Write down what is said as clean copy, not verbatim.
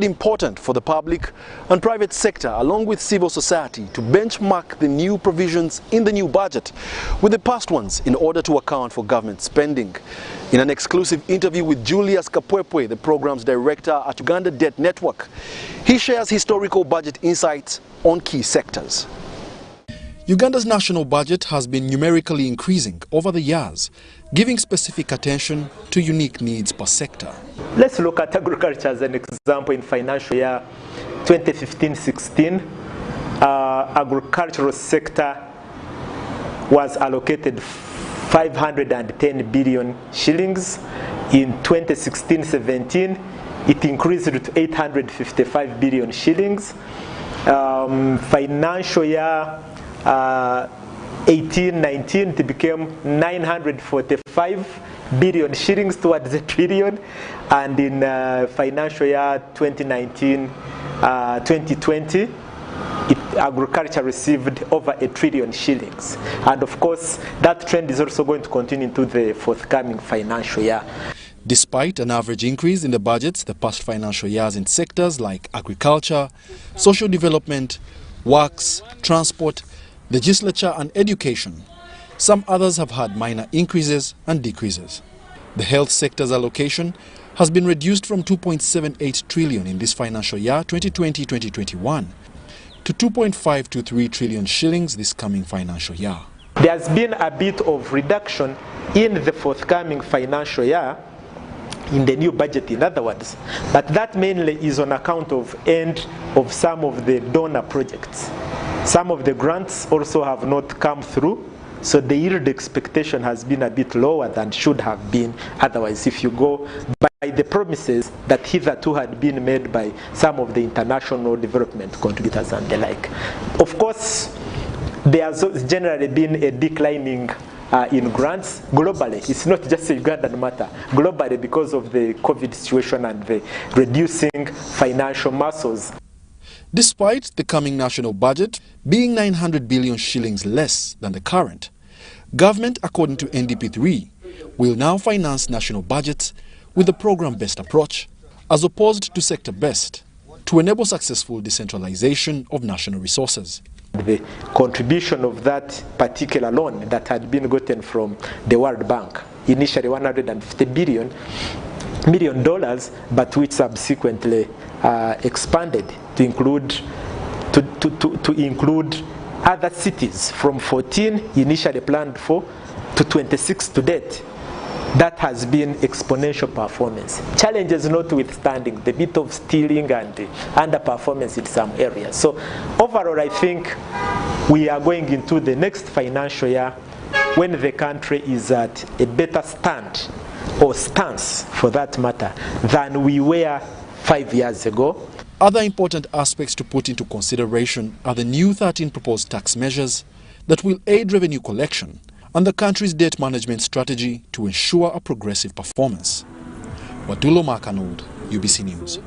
Important for the public and private sector along with civil society to benchmark the new provisions in the new budget with the past ones in order to account for government spending. In an exclusive interview with Julius Kapwepwe, the program's director at Uganda Debt Network, he shares historical budget insights on key sectors. Uganda's national budget has been numerically increasing over the years, giving specific attention to unique needs per sector. Let's look at agriculture as an example. In financial year 2015-16, agricultural sector was allocated 510 billion shillings. In 2016-17, it increased to 855 billion shillings. Financial year 18-19, it became 945 billion shillings towards a trillion, and in financial year 2019-2020, agriculture received over a trillion shillings. And of course, that trend is also going to continue into the forthcoming financial year. Despite an average increase in the budgets the past financial years in sectors like agriculture, social development, works, transport, legislature and education, some others have had minor increases and decreases. The health sector's allocation has been reduced from 2.78 trillion in this financial year 2020-2021 to 2.523 trillion shillings this coming financial year. There's been a bit of reduction in the forthcoming financial year, in the new budget in other words, but that mainly is on account of end of some of the donor projects. Some of the grants also have not come through, so the yield expectation has been a bit lower than should have been otherwise if you go by the promises that hitherto had been made by some of the international development contributors and the like. Of course, there has generally been a declining in grants globally. It's not just a Ugandan matter. Globally, because of the COVID situation and the reducing financial muscles. Despite the coming national budget being 900 billion shillings less than the current, government, according to NDP3, will now finance national budgets with the program-based approach as opposed to sector-based to enable successful decentralization of national resources. The contribution of that particular loan that had been gotten from the World Bank, initially $150 million, but which subsequently expanded to include other cities from 14 initially planned for to 26 to date. That has been exponential performance. Challenges notwithstanding, the bit of stealing and underperformance in some areas. So overall, I think we are going into the next financial year when the country is at a better stand, or stance for that matter, than we were 5 years ago. Other important aspects to put into consideration are the new 13 proposed tax measures that will aid revenue collection and the country's debt management strategy to ensure a progressive performance. Wadulo Makanold, UBC News.